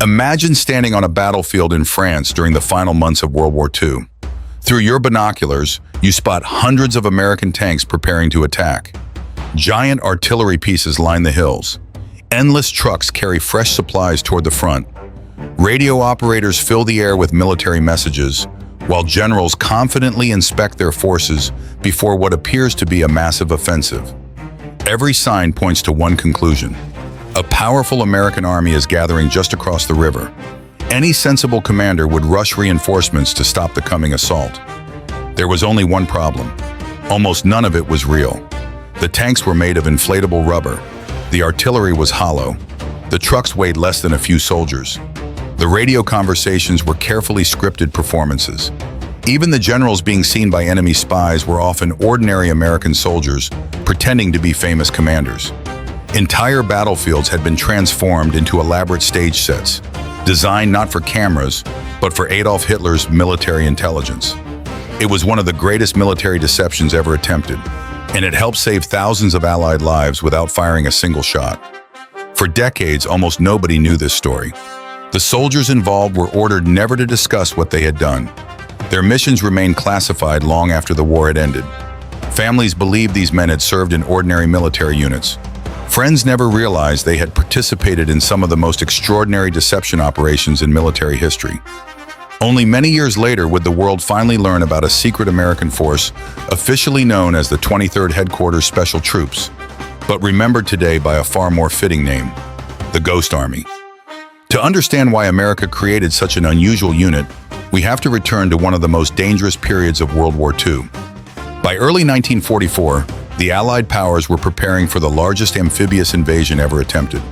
Imagine standing on a battlefield in France during the final months of World War II. Through your binoculars, you spot hundreds of American tanks preparing to attack. Giant artillery pieces line the hills. Endless trucks carry fresh supplies toward the front. Radio operators fill the air with military messages, while generals confidently inspect their forces before what appears to be a massive offensive. Every sign points to one conclusion. A powerful American army is gathering just across the river. Any sensible commander would rush reinforcements to stop the coming assault. There was only one problem. Almost none of it was real. The tanks were made of inflatable rubber. The artillery was hollow. The trucks weighed less than a few soldiers. The radio conversations were carefully scripted performances. Even the generals being seen by enemy spies were often ordinary American soldiers pretending to be famous commanders. Entire battlefields had been transformed into elaborate stage sets, designed not for cameras, but for Adolf Hitler's military intelligence. It was one of the greatest military deceptions ever attempted, and it helped save thousands of Allied lives without firing a single shot. For decades, almost nobody knew this story. The soldiers involved were ordered never to discuss what they had done. Their missions remained classified long after the war had ended. Families believed these men had served in ordinary military units. Friends never realized they had participated in some of the most extraordinary deception operations in military history. Only many years later would the world finally learn about a secret American force officially known as the 23rd Headquarters Special Troops, but remembered today by a far more fitting name, the Ghost Army. To understand why America created such an unusual unit, we have to return to one of the most dangerous periods of World War II. By early 1944, the Allied powers were preparing for the largest amphibious invasion ever attempted.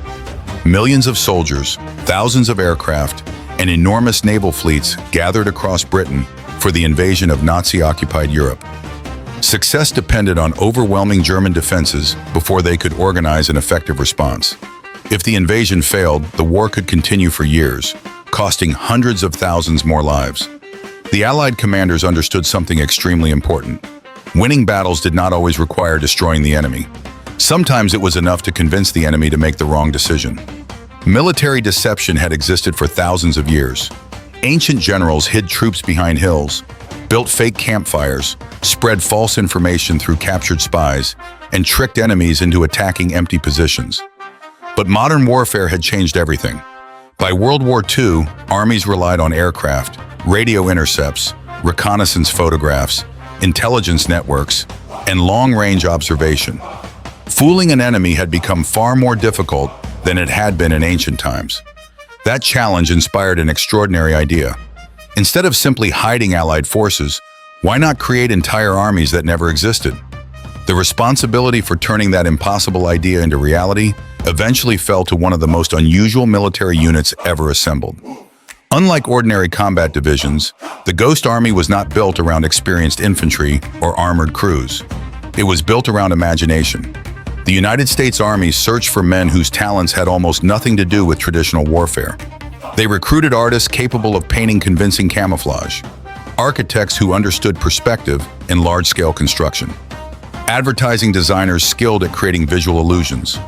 Millions of soldiers, thousands of aircraft, and enormous naval fleets gathered across Britain for the invasion of Nazi-occupied Europe. Success depended on overwhelming German defenses before they could organize an effective response. If the invasion failed, the war could continue for years, costing hundreds of thousands more lives. The Allied commanders understood something extremely important. Winning battles did not always require destroying the enemy. Sometimes it was enough to convince the enemy to make the wrong decision. Military deception had existed for thousands of years. Ancient generals hid troops behind hills, built fake campfires, spread false information through captured spies, and tricked enemies into attacking empty positions. But modern warfare had changed everything. By World War II, armies relied on aircraft, radio intercepts, reconnaissance photographs, intelligence networks, and long-range observation. Fooling an enemy had become far more difficult than it had been in ancient times. That challenge inspired an extraordinary idea. Instead of simply hiding Allied forces, why not create entire armies that never existed? The responsibility for turning that impossible idea into reality eventually fell to one of the most unusual military units ever assembled. Unlike ordinary combat divisions, the Ghost Army was not built around experienced infantry or armored crews. It was built around imagination. The United States Army searched for men whose talents had almost nothing to do with traditional warfare. They recruited artists capable of painting convincing camouflage, architects who understood perspective in large-scale construction, advertising designers skilled at creating visual illusions,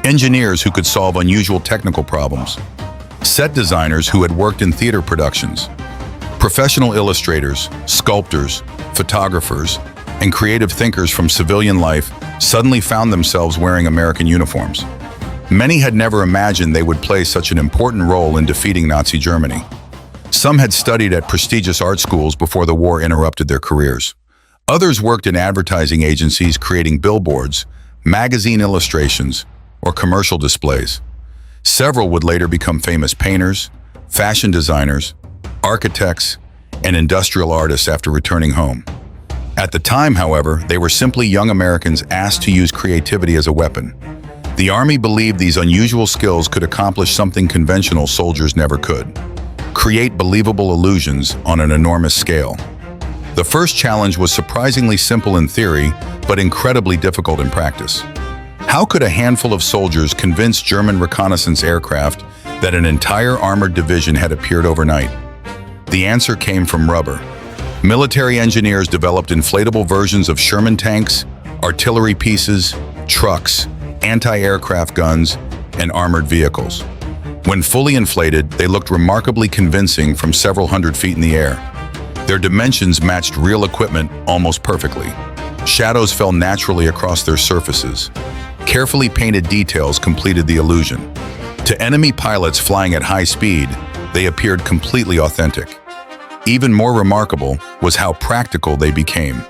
engineers who could solve unusual technical problems, set designers who had worked in theater productions, professional illustrators, sculptors, photographers, and creative thinkers from civilian life suddenly found themselves wearing American uniforms. Many had never imagined they would play such an important role in defeating Nazi Germany. Some had studied at prestigious art schools before the war interrupted their careers. Others worked in advertising agencies creating billboards, magazine illustrations, or commercial displays. Several would later become famous painters, fashion designers, architects, and industrial artists after returning home. At the time, however, they were simply young Americans asked to use creativity as a weapon. The Army believed these unusual skills could accomplish something conventional soldiers never could: create believable illusions on an enormous scale. The first challenge was surprisingly simple in theory, but incredibly difficult in practice. How could a handful of soldiers convince German reconnaissance aircraft that an entire armored division had appeared overnight? The answer came from rubber. Military engineers developed inflatable versions of Sherman tanks, artillery pieces, trucks, anti-aircraft guns, and armored vehicles. When fully inflated, they looked remarkably convincing from several hundred feet in the air. Their dimensions matched real equipment almost perfectly. Shadows fell naturally across their surfaces. Carefully painted details completed the illusion. To enemy pilots flying at high speed, they appeared completely authentic. Even more remarkable was how practical they became.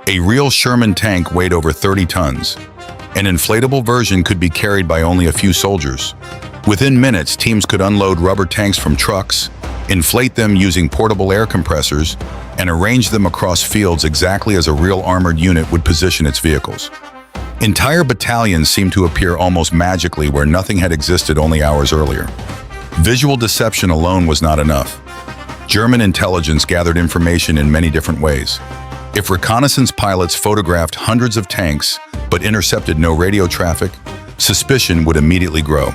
A real Sherman tank weighed over 30 tons. An inflatable version could be carried by only a few soldiers. Within minutes, teams could unload rubber tanks from trucks, inflate them using portable air compressors, and arrange them across fields exactly as a real armored unit would position its vehicles. Entire battalions seemed to appear almost magically where nothing had existed only hours earlier. Visual deception alone was not enough. German intelligence gathered information in many different ways. If reconnaissance pilots photographed hundreds of tanks but intercepted no radio traffic, suspicion would immediately grow.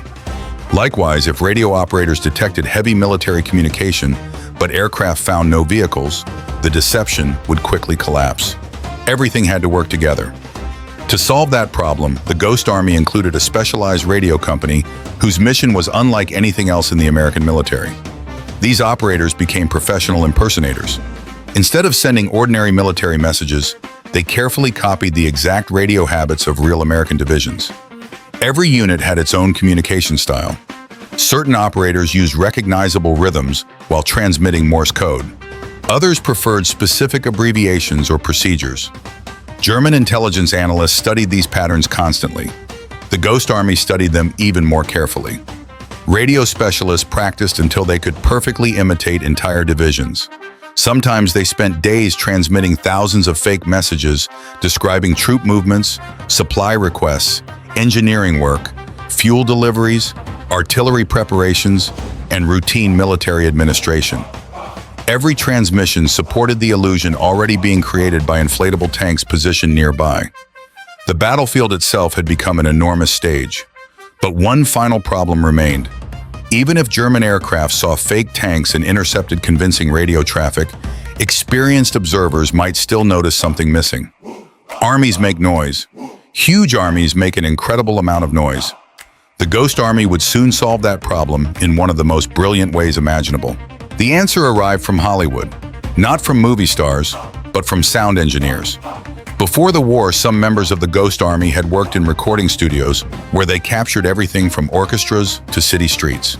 Likewise, if radio operators detected heavy military communication but aircraft found no vehicles, the deception would quickly collapse. Everything had to work together. To solve that problem, the Ghost Army included a specialized radio company whose mission was unlike anything else in the American military. These operators became professional impersonators. Instead of sending ordinary military messages, they carefully copied the exact radio habits of real American divisions. Every unit had its own communication style. Certain operators used recognizable rhythms while transmitting Morse code. Others preferred specific abbreviations or procedures. German intelligence analysts studied these patterns constantly. The Ghost Army studied them even more carefully. Radio specialists practiced until they could perfectly imitate entire divisions. Sometimes they spent days transmitting thousands of fake messages describing troop movements, supply requests, engineering work, fuel deliveries, artillery preparations, and routine military administration. Every transmission supported the illusion already being created by inflatable tanks positioned nearby. The battlefield itself had become an enormous stage. But one final problem remained. Even if German aircraft saw fake tanks and intercepted convincing radio traffic, experienced observers might still notice something missing. Armies make noise. Huge armies make an incredible amount of noise. The Ghost Army would soon solve that problem in one of the most brilliant ways imaginable. The answer arrived from Hollywood, not from movie stars, but from sound engineers. Before the war, some members of the Ghost Army had worked in recording studios where they captured everything from orchestras to city streets.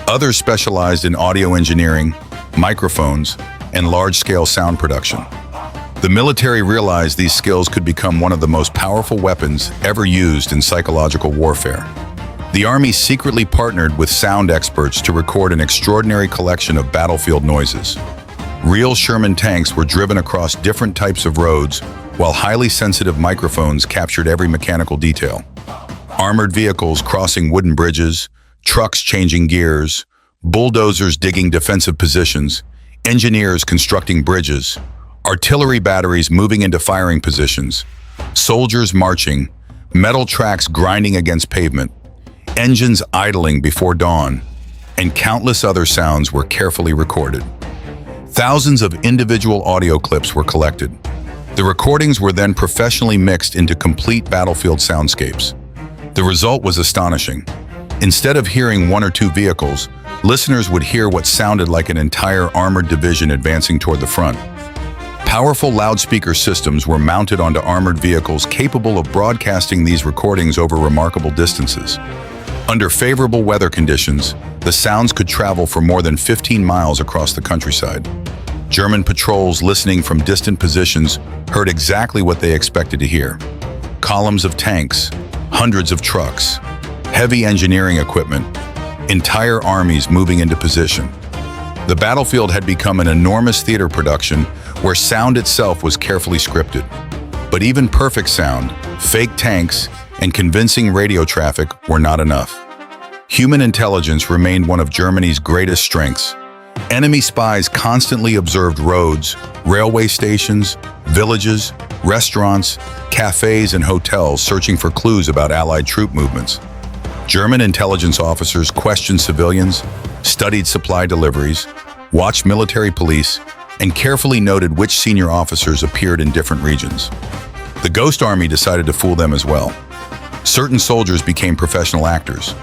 Others specialized in audio engineering, microphones, and large-scale sound production. The military realized these skills could become one of the most powerful weapons ever used in psychological warfare. The Army secretly partnered with sound experts to record an extraordinary collection of battlefield noises. Real Sherman tanks were driven across different types of roads, while highly sensitive microphones captured every mechanical detail. Armored vehicles crossing wooden bridges, trucks changing gears, bulldozers digging defensive positions, engineers constructing bridges, artillery batteries moving into firing positions, soldiers marching, metal tracks grinding against pavement, engines idling before dawn, and countless other sounds were carefully recorded. Thousands of individual audio clips were collected. The recordings were then professionally mixed into complete battlefield soundscapes. The result was astonishing. Instead of hearing one or two vehicles, listeners would hear what sounded like an entire armored division advancing toward the front. Powerful loudspeaker systems were mounted onto armored vehicles capable of broadcasting these recordings over remarkable distances. Under favorable weather conditions, the sounds could travel for more than 15 miles across the countryside. German patrols listening from distant positions heard exactly what they expected to hear. Columns of tanks, hundreds of trucks, heavy engineering equipment, entire armies moving into position. The battlefield had become an enormous theater production where sound itself was carefully scripted. But even perfect sound, fake tanks, and convincing radio traffic were not enough. Human intelligence remained one of Germany's greatest strengths. Enemy spies constantly observed roads, railway stations, villages, restaurants, cafes, and hotels searching for clues about Allied troop movements. German intelligence officers questioned civilians, studied supply deliveries, watched military police, and carefully noted which senior officers appeared in different regions. The Ghost Army decided to fool them as well. Certain soldiers became professional actors.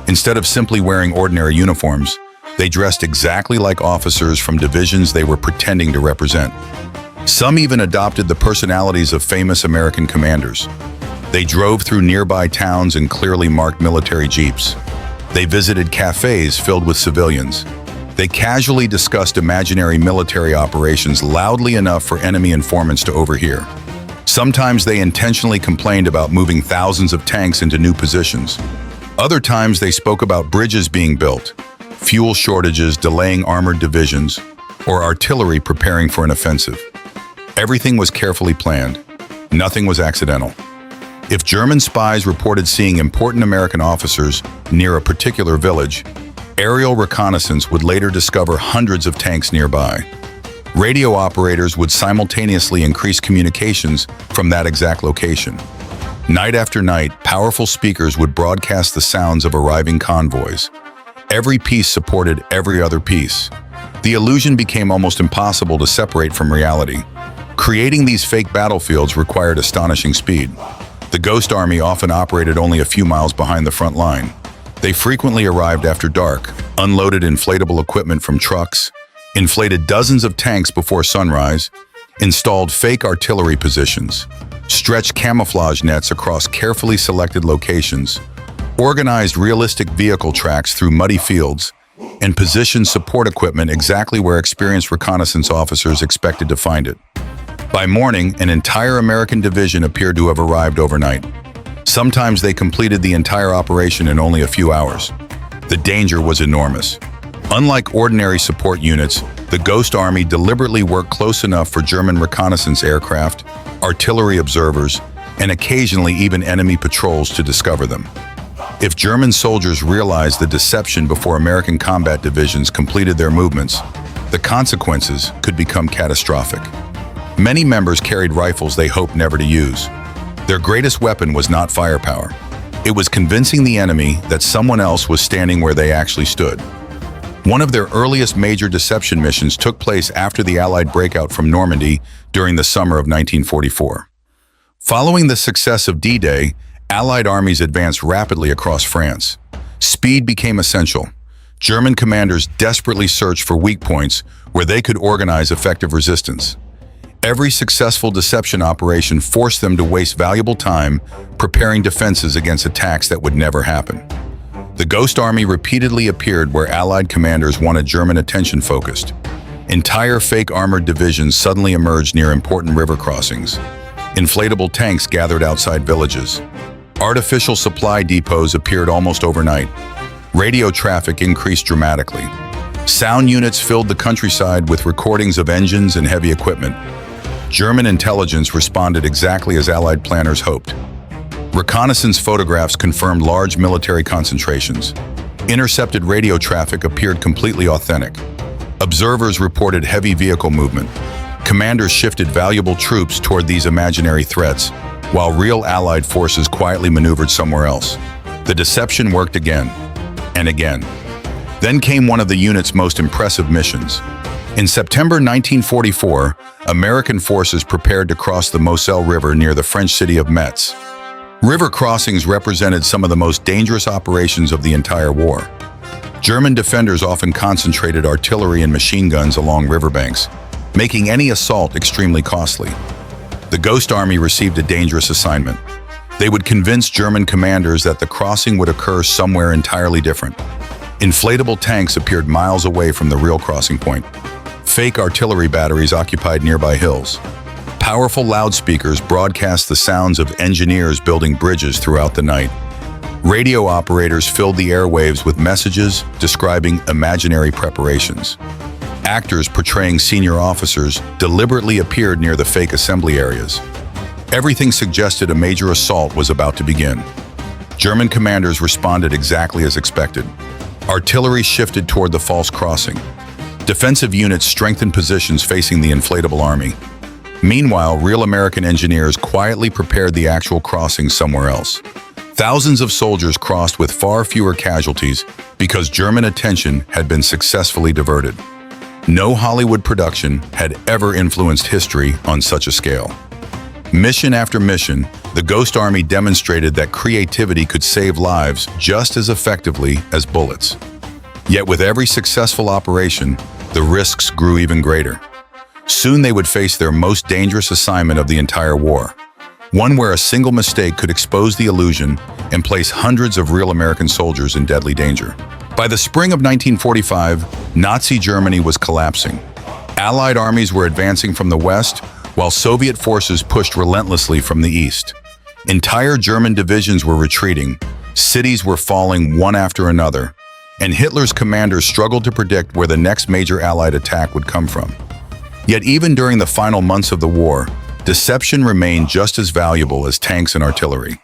Instead of simply wearing ordinary uniforms, they dressed exactly like officers from divisions they were pretending to represent. Some even adopted the personalities of famous American commanders. They drove through nearby towns in clearly marked military jeeps. They visited cafes filled with civilians. They casually discussed imaginary military operations loudly enough for enemy informants to overhear. Sometimes they intentionally complained about moving thousands of tanks into new positions. Other times they spoke about bridges being built, fuel shortages delaying armored divisions, or artillery preparing for an offensive. Everything was carefully planned. Nothing was accidental. If German spies reported seeing important American officers near a particular village, aerial reconnaissance would later discover hundreds of tanks nearby. Radio operators would simultaneously increase communications from that exact location. Night after night, powerful speakers would broadcast the sounds of arriving convoys. Every piece supported every other piece. The illusion became almost impossible to separate from reality. Creating these fake battlefields required astonishing speed. The Ghost Army often operated only a few miles behind the front line. They frequently arrived after dark, unloaded inflatable equipment from trucks, inflated dozens of tanks before sunrise, installed fake artillery positions, stretched camouflage nets across carefully selected locations, organized realistic vehicle tracks through muddy fields, and positioned support equipment exactly where experienced reconnaissance officers expected to find it. By morning, an entire American division appeared to have arrived overnight. Sometimes they completed the entire operation in only a few hours. The danger was enormous. Unlike ordinary support units, the Ghost Army deliberately worked close enough for German reconnaissance aircraft, artillery observers, and occasionally even enemy patrols to discover them. If German soldiers realized the deception before American combat divisions completed their movements, the consequences could become catastrophic. Many members carried rifles they hoped never to use. Their greatest weapon was not firepower. It was convincing the enemy that someone else was standing where they actually stood. One of their earliest major deception missions took place after the Allied breakout from Normandy during the summer of 1944. Following the success of D-Day, Allied armies advanced rapidly across France. Speed became essential. German commanders desperately searched for weak points where they could organize effective resistance. Every successful deception operation forced them to waste valuable time preparing defenses against attacks that would never happen. The Ghost Army repeatedly appeared where Allied commanders wanted German attention focused. Entire fake armored divisions suddenly emerged near important river crossings. Inflatable tanks gathered outside villages. Artificial supply depots appeared almost overnight. Radio traffic increased dramatically. Sound units filled the countryside with recordings of engines and heavy equipment. German intelligence responded exactly as Allied planners hoped. Reconnaissance photographs confirmed large military concentrations. Intercepted radio traffic appeared completely authentic. Observers reported heavy vehicle movement. Commanders shifted valuable troops toward these imaginary threats, while real Allied forces quietly maneuvered somewhere else. The deception worked again and again. Then came one of the unit's most impressive missions. In September 1944, American forces prepared to cross the Moselle River near the French city of Metz. River crossings represented some of the most dangerous operations of the entire war. German defenders often concentrated artillery and machine guns along riverbanks, making any assault extremely costly. The Ghost Army received a dangerous assignment. They would convince German commanders that the crossing would occur somewhere entirely different. Inflatable tanks appeared miles away from the real crossing point. Fake artillery batteries occupied nearby hills. Powerful loudspeakers broadcast the sounds of engineers building bridges throughout the night. Radio operators filled the airwaves with messages describing imaginary preparations. Actors portraying senior officers deliberately appeared near the fake assembly areas. Everything suggested a major assault was about to begin. German commanders responded exactly as expected. Artillery shifted toward the false crossing. Defensive units strengthened positions facing the inflatable army. Meanwhile, real American engineers quietly prepared the actual crossing somewhere else. Thousands of soldiers crossed with far fewer casualties because German attention had been successfully diverted. No Hollywood production had ever influenced history on such a scale. Mission after mission, The Ghost Army demonstrated that creativity could save lives just as effectively as bullets. Yet with every successful operation, the risks grew even greater. Soon they would face their most dangerous assignment of the entire war, one where a single mistake could expose the illusion and place hundreds of real American soldiers in deadly danger. By the spring of 1945, Nazi Germany was collapsing. Allied armies were advancing from the west, while Soviet forces pushed relentlessly from the east. Entire German divisions were retreating, cities were falling one after another, and Hitler's commanders struggled to predict where the next major Allied attack would come from. Yet even during the final months of the war, deception remained just as valuable as tanks and artillery.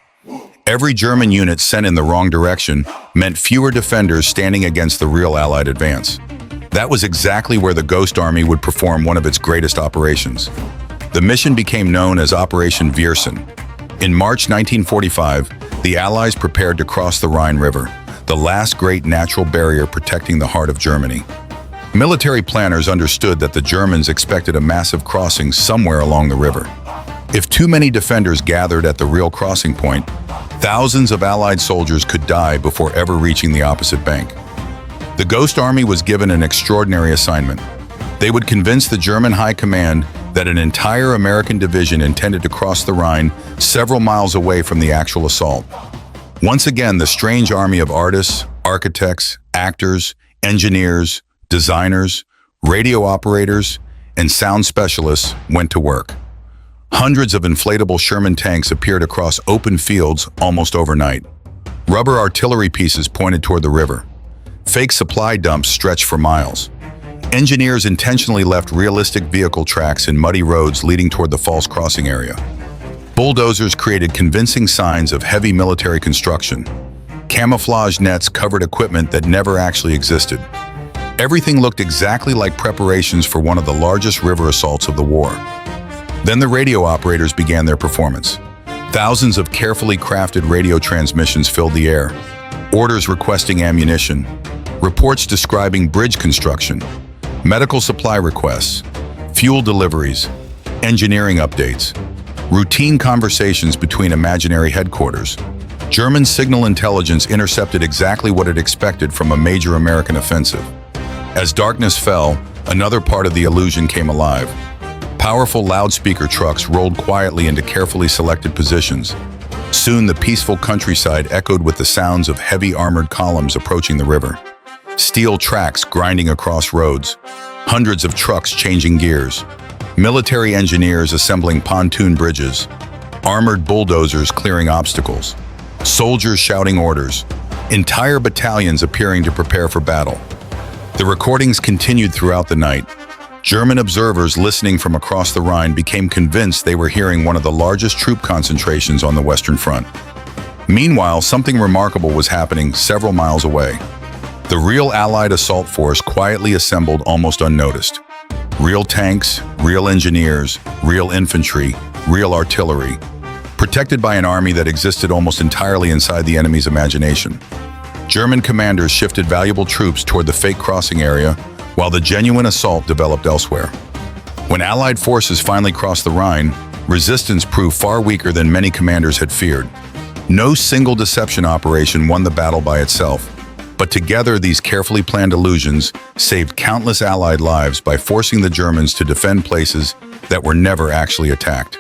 Every German unit sent in the wrong direction meant fewer defenders standing against the real Allied advance. That was exactly where the Ghost Army would perform one of its greatest operations. The mission became known as Operation Viersen. In March 1945, the Allies prepared to cross the Rhine River, the last great natural barrier protecting the heart of Germany. Military planners understood that the Germans expected a massive crossing somewhere along the river. If too many defenders gathered at the real crossing point, thousands of Allied soldiers could die before ever reaching the opposite bank. The Ghost Army was given an extraordinary assignment. They would convince the German High Command that an entire American division intended to cross the Rhine several miles away from the actual assault. Once again, the strange army of artists, architects, actors, engineers, designers, radio operators, and sound specialists went to work. Hundreds of inflatable Sherman tanks appeared across open fields almost overnight. Rubber artillery pieces pointed toward the river. Fake supply dumps stretched for miles. Engineers intentionally left realistic vehicle tracks in muddy roads leading toward the false crossing area. Bulldozers created convincing signs of heavy military construction. Camouflage nets covered equipment that never actually existed. Everything looked exactly like preparations for one of the largest river assaults of the war. Then the radio operators began their performance. Thousands of carefully crafted radio transmissions filled the air. Orders requesting ammunition, reports describing bridge construction, medical supply requests, fuel deliveries, engineering updates, routine conversations between imaginary headquarters. German signal intelligence intercepted exactly what it expected from a major American offensive. As darkness fell, another part of the illusion came alive. Powerful loudspeaker trucks rolled quietly into carefully selected positions. Soon the peaceful countryside echoed with the sounds of heavy armored columns approaching the river. Steel tracks grinding across roads, hundreds of trucks changing gears, military engineers assembling pontoon bridges, armored bulldozers clearing obstacles, soldiers shouting orders, entire battalions appearing to prepare for battle. The recordings continued throughout the night. German observers listening from across the Rhine became convinced they were hearing one of the largest troop concentrations on the Western Front. Meanwhile, something remarkable was happening several miles away. The real Allied assault force quietly assembled almost unnoticed. Real tanks, real engineers, real infantry, real artillery, protected by an army that existed almost entirely inside the enemy's imagination. German commanders shifted valuable troops toward the fake crossing area, while the genuine assault developed elsewhere. When Allied forces finally crossed the Rhine, resistance proved far weaker than many commanders had feared. No single deception operation won the battle by itself, but together these carefully planned illusions saved countless Allied lives by forcing the Germans to defend places that were never actually attacked.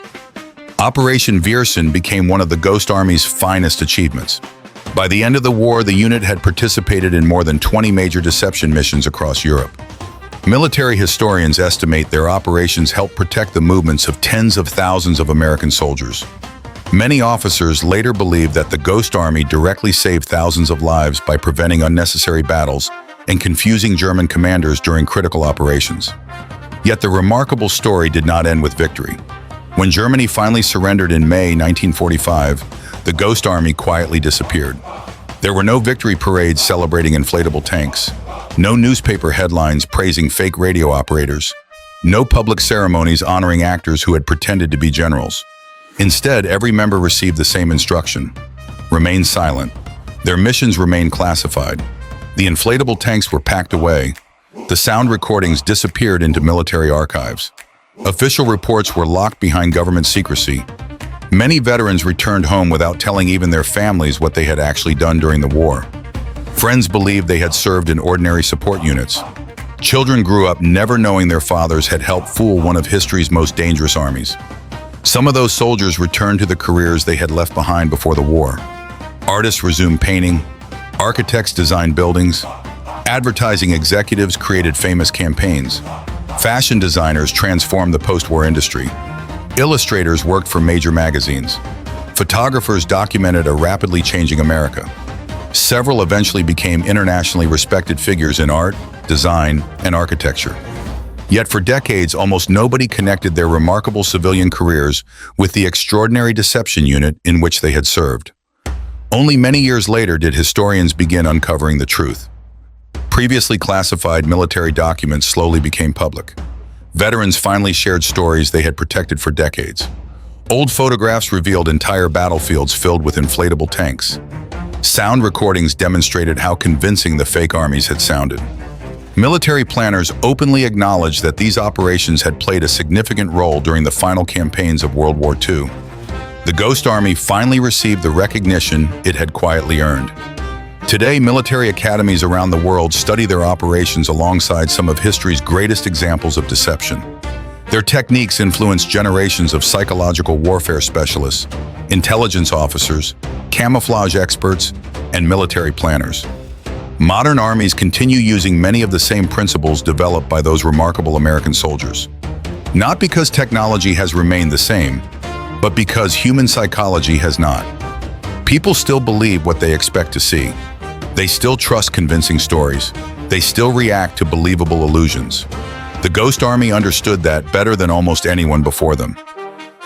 Operation Viersen became one of the Ghost Army's finest achievements. By the end of the war, the unit had participated in more than 20 major deception missions across Europe. Military historians estimate their operations helped protect the movements of tens of thousands of American soldiers. Many officers later believed that the Ghost Army directly saved thousands of lives by preventing unnecessary battles and confusing German commanders during critical operations. Yet the remarkable story did not end with victory. When Germany finally surrendered in May 1945, the Ghost Army quietly disappeared. There were no victory parades celebrating inflatable tanks, no newspaper headlines praising fake radio operators, no public ceremonies honoring actors who had pretended to be generals. Instead, every member received the same instruction: remain silent. Their missions remained classified. The inflatable tanks were packed away. The sound recordings disappeared into military archives. Official reports were locked behind government secrecy. Many veterans returned home without telling even their families what they had actually done during the war. Friends believed they had served in ordinary support units. Children grew up never knowing their fathers had helped fool one of history's most dangerous armies. Some of those soldiers returned to the careers they had left behind before the war. Artists resumed painting, architects designed buildings, advertising executives created famous campaigns, fashion designers transformed the post-war industry, illustrators worked for major magazines, photographers documented a rapidly changing America. Several eventually became internationally respected figures in art, design, and architecture. Yet for decades, almost nobody connected their remarkable civilian careers with the extraordinary deception unit in which they had served. Only many years later did historians begin uncovering the truth. Previously classified military documents slowly became public. Veterans finally shared stories they had protected for decades. Old photographs revealed entire battlefields filled with inflatable tanks. Sound recordings demonstrated how convincing the fake armies had sounded. Military planners openly acknowledged that these operations had played a significant role during the final campaigns of World War II. The Ghost Army finally received the recognition it had quietly earned. Today, military academies around the world study their operations alongside some of history's greatest examples of deception. Their techniques influenced generations of psychological warfare specialists, intelligence officers, camouflage experts, and military planners. Modern armies continue using many of the same principles developed by those remarkable American soldiers. Not because technology has remained the same, but because human psychology has not. People still believe what they expect to see. They still trust convincing stories. They still react to believable illusions. The Ghost Army understood that better than almost anyone before them.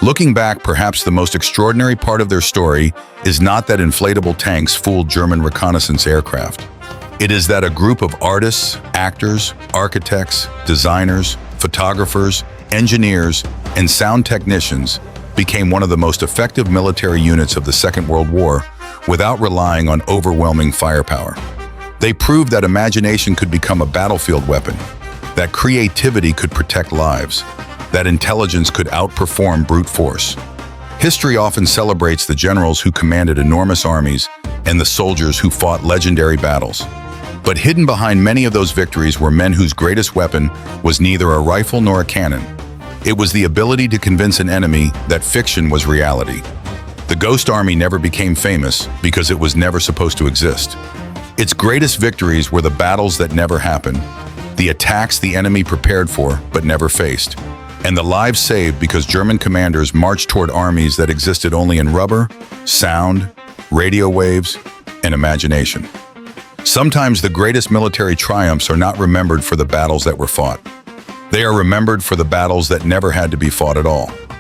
Looking back, perhaps the most extraordinary part of their story is not that inflatable tanks fooled German reconnaissance aircraft. It is that a group of artists, actors, architects, designers, photographers, engineers, and sound technicians became one of the most effective military units of the Second World War without relying on overwhelming firepower. They proved that imagination could become a battlefield weapon, that creativity could protect lives, that intelligence could outperform brute force. History often celebrates the generals who commanded enormous armies and the soldiers who fought legendary battles. But hidden behind many of those victories were men whose greatest weapon was neither a rifle nor a cannon. It was the ability to convince an enemy that fiction was reality. The Ghost Army never became famous because it was never supposed to exist. Its greatest victories were the battles that never happened, the attacks the enemy prepared for but never faced, and the lives saved because German commanders marched toward armies that existed only in rubber, sound, radio waves, and imagination. Sometimes the greatest military triumphs are not remembered for the battles that were fought. They are remembered for the battles that never had to be fought at all.